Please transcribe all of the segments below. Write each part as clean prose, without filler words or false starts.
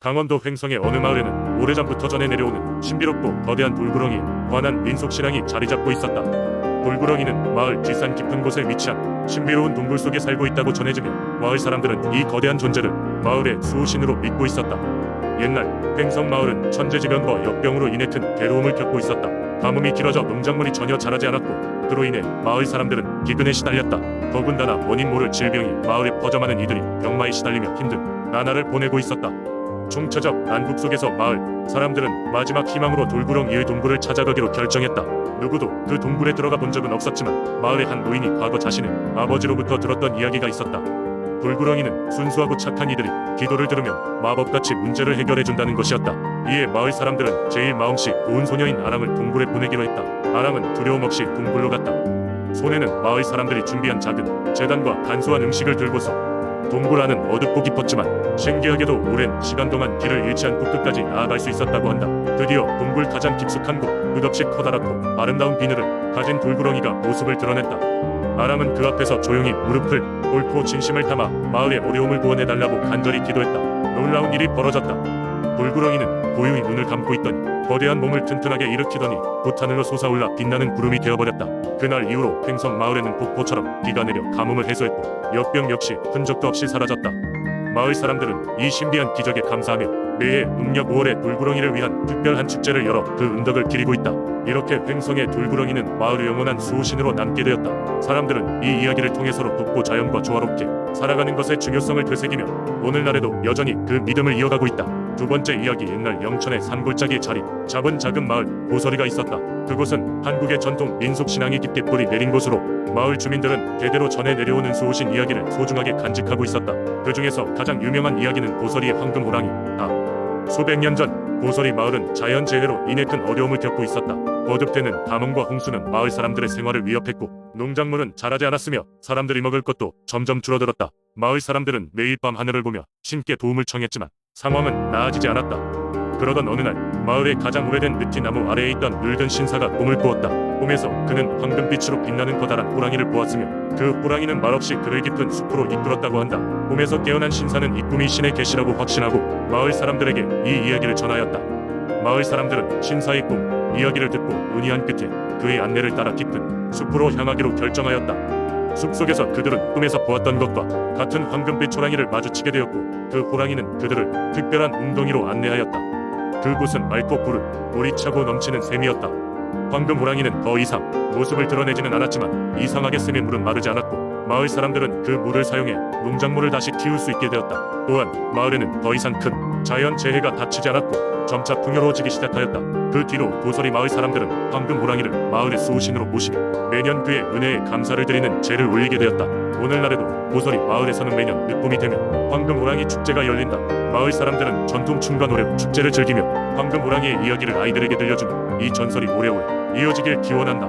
강원도 횡성의 어느 마을에는 오래전부터 전해 내려오는 신비롭고 거대한 돌구렁이에 관한 민속신앙이 자리잡고 있었다. 돌구렁이는 마을 뒷산 깊은 곳에 위치한 신비로운 동굴 속에 살고 있다고 전해지며 마을 사람들은 이 거대한 존재를 마을의 수호신으로 믿고 있었다. 옛날 횡성 마을은 천재지변과 역병으로 인해 큰 괴로움을 겪고 있었다. 가뭄이 길어져 농작물이 전혀 자라지 않았고 그로 인해 마을 사람들은 기근에 시달렸다. 더군다나 원인 모를 질병이 마을에 퍼져많은 이들이 병마에 시달리며 힘든 나날을 보내고 있었다. 총체적 난국 속에서 마을 사람들은 마지막 희망으로 돌구렁이의 동굴을 찾아가기로 결정했다. 누구도 그 동굴에 들어가 본 적은 없었지만 마을의 한 노인이 과거 자신의 아버지로부터 들었던 이야기가 있었다. 돌구렁이는 순수하고 착한 이들이 기도를 들으면 마법같이 문제를 해결해준다는 것이었다. 이에 마을 사람들은 제일 마음씨 고운 소녀인 아랑을 동굴에 보내기로 했다. 아랑은 두려움 없이 동굴로 갔다. 손에는 마을 사람들이 준비한 작은 제단과 간소한 음식을 들고서 동굴 안은 어둡고 깊었지만 신기하게도 오랜 시간 동안 길을 잃지 않고 끝까지 나아갈 수 있었다고 한다. 드디어 동굴 가장 깊숙한 곳, 끝없이 커다랗고 아름다운 비늘을 가진 돌구렁이가 모습을 드러냈다. 아랑은 그 앞에서 조용히 무릎을 꿇고 진심을 담아 마을의 어려움을 구원해달라고 간절히 기도했다. 놀라운 일이 벌어졌다. 돌구렁이는 고요히 눈을 감고 있더니 거대한 몸을 튼튼하게 일으키더니 붓하늘로 솟아올라 빛나는 구름이 되어버렸다. 그날 이후로 횡성 마을에는 폭포처럼 비가 내려 가뭄을 해소했고 역병 역시 흔적도 없이 사라졌다. 마을 사람들은 이 신비한 기적에 감사하며 매해 음력 5월에 돌구렁이를 위한 특별한 축제를 열어 그 은덕을 기리고 있다. 이렇게 횡성의 돌구렁이는 마을의 영원한 수호신으로 남게 되었다. 사람들은 이 이야기를 통해 서로 돕고 자연과 조화롭게 살아가는 것의 중요성을 되새기며 오늘날에도 여전히 그 믿음을 이어가고 있다. 두 번째 이야기. 옛날 영천의 산골짜기에 자리 잡은 작은 마을 보서리가 있었다. 그곳은 한국의 전통 민속신앙이 깊게 뿌리 내린 곳으로 마을 주민들은 대대로 전해 내려오는 수호신 이야기를 소중하게 간직하고 있었다. 그 중에서 가장 유명한 이야기는 보서리의 황금호랑이다. 수백 년 전 보서리 마을은 자연재해로 인해 큰 어려움을 겪고 있었다. 거듭되는 가뭄과 홍수는 마을 사람들의 생활을 위협했고 농작물은 자라지 않았으며 사람들이 먹을 것도 점점 줄어들었다. 마을 사람들은 매일 밤 하늘을 보며 신께 도움을 청했지만 상황은 나아지지 않았다. 그러던 어느 날 마을의 가장 오래된 느티나무 아래에 있던 늙은 신사가 꿈을 꾸었다. 꿈에서 그는 황금빛으로 빛나는 커다란 호랑이를 보았으며 그 호랑이는 말없이 그를 깊은 숲으로 이끌었다고 한다. 꿈에서 깨어난 신사는 이 꿈이 신의 계시라고 확신하고 마을 사람들에게 이 이야기를 전하였다. 마을 사람들은 신사의 꿈 이야기를 듣고 논의한 끝에 그의 안내를 따라 깊은 숲으로 향하기로 결정하였다. 숲속에서 그들은 꿈에서 보았던 것과 같은 황금빛 호랑이를 마주치게 되었고 그 호랑이는 그들을 특별한 웅덩이로 안내하였다. 그곳은 맑고 푸른 물이 차고 넘치는 샘이었다. 황금 호랑이는 더 이상 모습을 드러내지는 않았지만 이상하게 샘의 물은 마르지 않았고 마을 사람들은 그 물을 사용해 농작물을 다시 키울 수 있게 되었다. 또한 마을에는 더 이상 큰 자연 재해가 닥치지 않았고 점차 풍요로워지기 시작하였다. 그 뒤로 보서리 마을 사람들은 황금 호랑이를 마을의 수호신으로 모시며 매년 그의 은혜에 감사를 드리는 제를 올리게 되었다. 오늘날에도 보서리 마을에서는 매년 늦봄이 되면 황금 호랑이 축제가 열린다. 마을 사람들은 전통 춤과 노래로 축제를 즐기며 황금 호랑이의 이야기를 아이들에게 들려주며 이 전설이 오래오래 이어지길 기원한다.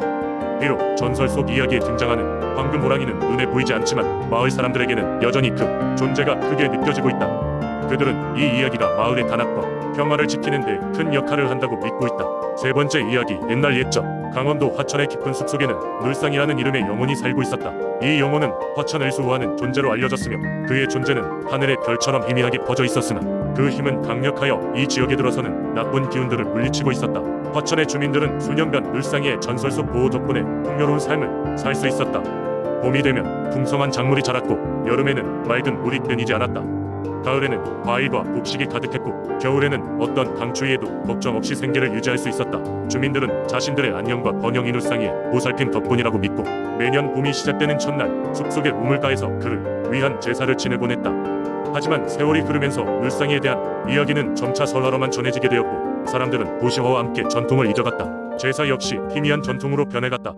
비록 전설 속 이야기에 등장하는 황금 호랑이는 눈에 보이지 않지만 마을 사람들에게는 여전히 그 존재가 크게 느껴지고 있다. 그들은 이 이야기가 마을의 단합과 평화를 지키는 데 큰 역할을 한다고 믿고 있다. 세 번째 이야기. 옛날 옛적 강원도 화천의 깊은 숲속에는 늘상이라는 이름의 영혼이 살고 있었다. 이 영혼은 화천을 수호하는 존재로 알려졌으며 그의 존재는 하늘의 별처럼 희미하게 퍼져 있었으나 그 힘은 강력하여 이 지역에 들어서는 나쁜 기운들을 물리치고 있었다. 화천의 주민들은 수년간 늘상이의 전설 속 보호 덕분에 풍요로운 삶을 살 수 있었다. 봄이 되면 풍성한 작물이 자랐고 여름에는 맑은 물이 끊이지 않았다. 가을에는 과일과 곡식이 가득했고 겨울에는 어떤 강추위에도 걱정 없이 생계를 유지할 수 있었다. 주민들은 자신들의 안녕과 번영이 늘상이의 보살핌 덕분이라고 믿고 매년 봄이 시작되는 첫날 숲속의 우물가에서 그를 위한 제사를 지내곤 했다. 하지만 세월이 흐르면서 늘상이에 대한 이야기는 점차 설화로만 전해지게 되었고 사람들은 도시화와 함께 전통을 잊어갔다. 제사 역시 희미한 전통으로 변해갔다.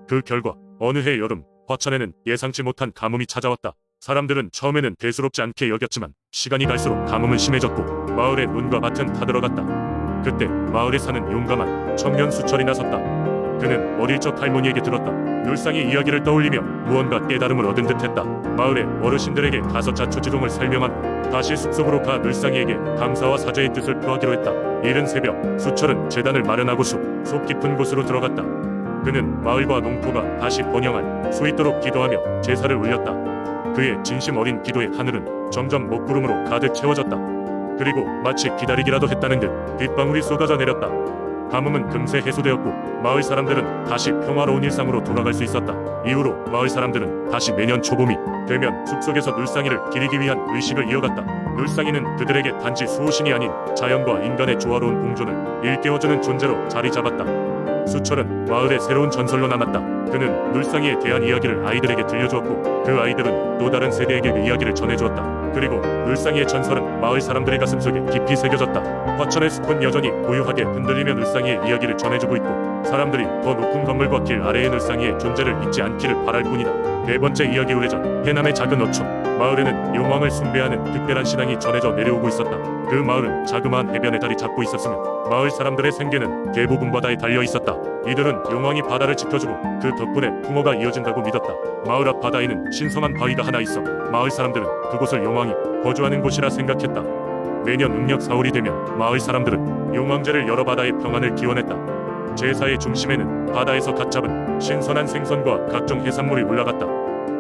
그 결과 어느 해 여름 화천에는 예상치 못한 가뭄이 찾아왔다. 사람들은 처음에는 대수롭지 않게 여겼지만 시간이 갈수록 가뭄은 심해졌고 마을의 논과 밭은 타들어갔다. 그때 마을에 사는 용감한 청년 수철이 나섰다. 그는 어릴 적 할머니에게 들었다. 늘상의 이야기를 떠올리며 무언가 깨달음을 얻은 듯했다. 마을의 어르신들에게 가서 자초지종을 설명하고 다시 숲속으로 가 늘상이에게 감사와 사죄의 뜻을 표하기로 했다. 이른 새벽 수철은 제단을 마련하고 속 깊은 곳으로 들어갔다. 그는 마을과 농토가 다시 번영할 수 있도록 기도하며 제사를 올렸다. 그의 진심 어린 기도의 하늘은 점점 먹구름으로 가득 채워졌다. 그리고 마치 기다리기라도 했다는 듯 빗방울이 쏟아져 내렸다. 가뭄은 금세 해소되었고 마을 사람들은 다시 평화로운 일상으로 돌아갈 수 있었다. 이후로 마을 사람들은 다시 매년 초봄이 되면 숲속에서 눌상이를 기리기 위한 의식을 이어갔다. 눌상이는 그들에게 단지 수호신이 아닌 자연과 인간의 조화로운 공존을 일깨워주는 존재로 자리 잡았다. 수철은 마을의 새로운 전설로 남았다. 그는 눌상이에 대한 이야기를 아이들에게 들려주었고 그 아이들은 또 다른 세대에게 그 이야기를 전해주었다. 그리고 눌상이의 전설은 마을 사람들의 가슴속에 깊이 새겨졌다. 화천의 숲은 여전히 고요하게 흔들리며 눌상이의 이야기를 전해주고 있고 사람들이 더 높은 건물과 길 아래의 눌상이의 존재를 잊지 않기를 바랄 뿐이다. 네 번째 이야기. 오래전 해남의 작은 어촌 마을에는 용왕을 숭배하는 특별한 신앙이 전해져 내려오고 있었다. 그 마을은 자그마한 해변에 자리 잡고 있었으며 마을 사람들의 생계는 대부분 바다에 달려 있었다. 이들은 용왕이 바다를 지켜주고 그 덕분에 풍어가 이어진다고 믿었다. 마을 앞 바다에는 신성한 바위가 하나 있어 마을 사람들은 그곳을 용왕이 거주하는 곳이라 생각했다. 매년 음력 4월이 되면 마을 사람들은 용왕제를 열어 바다의 평안을 기원했다. 제사의 중심에는 바다에서 갓 잡은 신선한 생선과 각종 해산물이 올라갔다.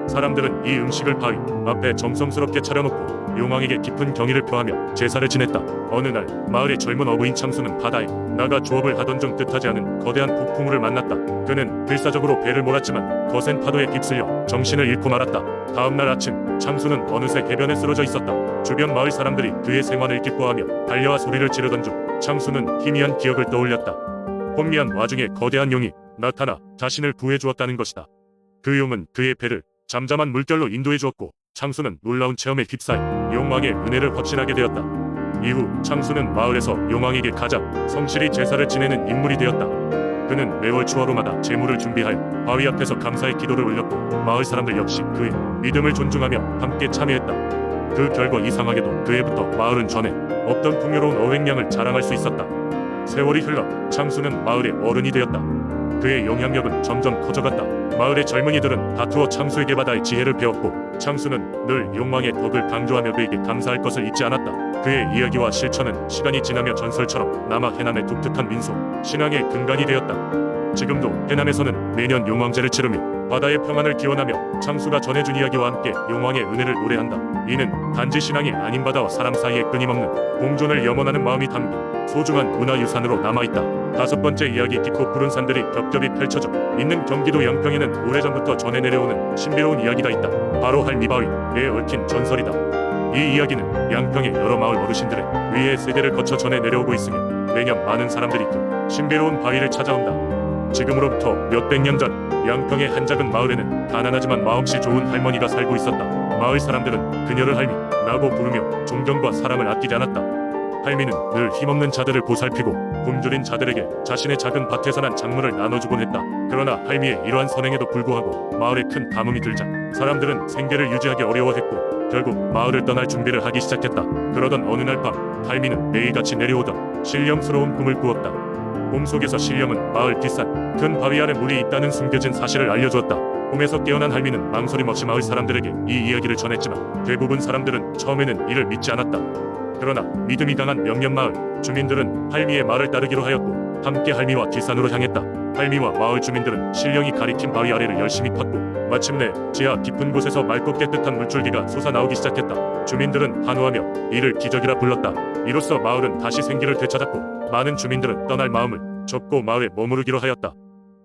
사람들은 이 음식을 바위 앞에 정성스럽게 차려놓고 용왕에게 깊은 경의를 표하며 제사를 지냈다. 어느 날 마을의 젊은 어부인 창수는 바다에 나가 조업을 하던 중 뜻하지 않은 거대한 폭풍우를 만났다. 그는 필사적으로 배를 몰았지만 거센 파도에 휩쓸려 정신을 잃고 말았다. 다음 날 아침 창수는 어느새 해변에 쓰러져 있었다. 주변 마을 사람들이 그의 생환을 기뻐하며 달려와 소리를 지르던 중 창수는 희미한 기억을 떠올렸다. 혼미한 와중에 거대한 용이 나타나 자신을 구해주었다는 것이다. 그 용은 그의 배를 잠잠한 물결로 인도해 주었고 창수는 놀라운 체험에 휩싸여 용왕의 은혜를 확신하게 되었다. 이후 창수는 마을에서 용왕에게 가장 성실히 제사를 지내는 인물이 되었다. 그는 매월 추하루마다 제물을 준비하여 바위 앞에서 감사의 기도를 올렸고 마을 사람들 역시 그의 믿음을 존중하며 함께 참여했다. 그 결과 이상하게도 그해부터 마을은 전에 없던 풍요로운 어획량을 자랑할 수 있었다. 세월이 흘러 창수는 마을의 어른이 되었다. 그의 영향력은 점점 커져갔다. 마을의 젊은이들은 다투어 창수에게 바다의 지혜를 배웠고 창수는 늘 용왕의 덕을 강조하며 그에게 감사할 것을 잊지 않았다. 그의 이야기와 실천은 시간이 지나며 전설처럼 남아 해남의 독특한 민속, 신앙의 근간이 되었다. 지금도 해남에서는 매년 용왕제를 치르며 바다의 평안을 기원하며 창수가 전해준 이야기와 함께 용왕의 은혜를 노래한다. 이는 단지 신앙이 아닌 바다와 사람 사이의 끊임없는 공존을 염원하는 마음이 담긴 소중한 문화유산으로 남아있다. 다섯 번째 이야기. 깊고 푸른 산들이 겹겹이 펼쳐져 있는 경기도 양평에는 오래전부터 전해 내려오는 신비로운 이야기가 있다. 바로 할미바위에 얽힌 전설이다. 이 이야기는 양평의 여러 마을 어르신들의 위의 세대를 거쳐 전해 내려오고 있으며 매년 많은 사람들이 그 신비로운 바위를 찾아온다. 지금으로부터 몇백 년 전 양평의 한 작은 마을에는 가난하지만 마음씨 좋은 할머니가 살고 있었다. 마을 사람들은 그녀를 할미라고 부르며 존경과 사랑을 아끼지 않았다. 할미는 늘 힘없는 자들을 보살피고 굶주린 자들에게 자신의 작은 밭에서 난 작물을 나눠주곤 했다. 그러나 할미의 이러한 선행에도 불구하고 마을에 큰 가뭄이 들자 사람들은 생계를 유지하기 어려워했고 결국 마을을 떠날 준비를 하기 시작했다. 그러던 어느 날 밤 할미는 매일같이 내려오던 신령스러운 꿈을 꾸었다. 꿈속에서 신령은 마을 뒷산 큰 바위 아래 물이 있다는 숨겨진 사실을 알려주었다. 꿈에서 깨어난 할미는 망설임 없이 마을 사람들에게 이 이야기를 전했지만 대부분 사람들은 처음에는 이를 믿지 않았다. 그러나 믿음이 강한 몇몇 마을 주민들은 할미의 말을 따르기로 하였고 함께 할미와 뒷산으로 향했다. 할미와 마을 주민들은 신령이 가리킨 바위 아래를 열심히 팠고 마침내 지하 깊은 곳에서 맑고 깨끗한 물줄기가 솟아나오기 시작했다. 주민들은 환호하며 이를 기적이라 불렀다. 이로써 마을은 다시 생기를 되찾았고 많은 주민들은 떠날 마음을 접고 마을에 머무르기로 하였다.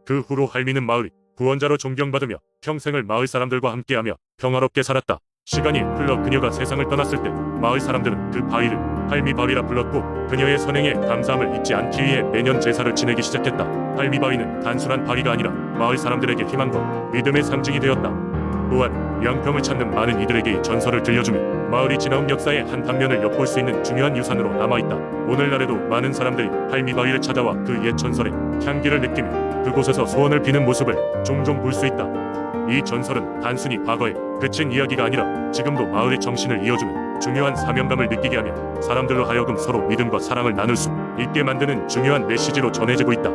그 후로 할미는 마을의 구원자로 존경받으며 평생을 마을 사람들과 함께하며 평화롭게 살았다. 시간이 흘러 그녀가 세상을 떠났을 때 마을 사람들은 그 바위를 할미바위라 불렀고 그녀의 선행에 감사함을 잊지 않기 위해 매년 제사를 지내기 시작했다. 할미바위는 단순한 바위가 아니라 마을 사람들에게 희망과 믿음의 상징이 되었다. 또한 양평을 찾는 많은 이들에게 이 전설을 들려주며 마을이 지나온 역사의 한 단면을 엿볼 수 있는 중요한 유산으로 남아있다. 오늘날에도 많은 사람들이 할미바위를 찾아와 그 옛 전설의 향기를 느끼며 그곳에서 소원을 비는 모습을 종종 볼 수 있다. 이 전설은 단순히 과거에 그친 이야기가 아니라 지금도 마을의 정신을 이어주는 중요한 사명감을 느끼게 하며 사람들로 하여금 서로 믿음과 사랑을 나눌 수 있게 만드는 중요한 메시지로 전해지고 있다.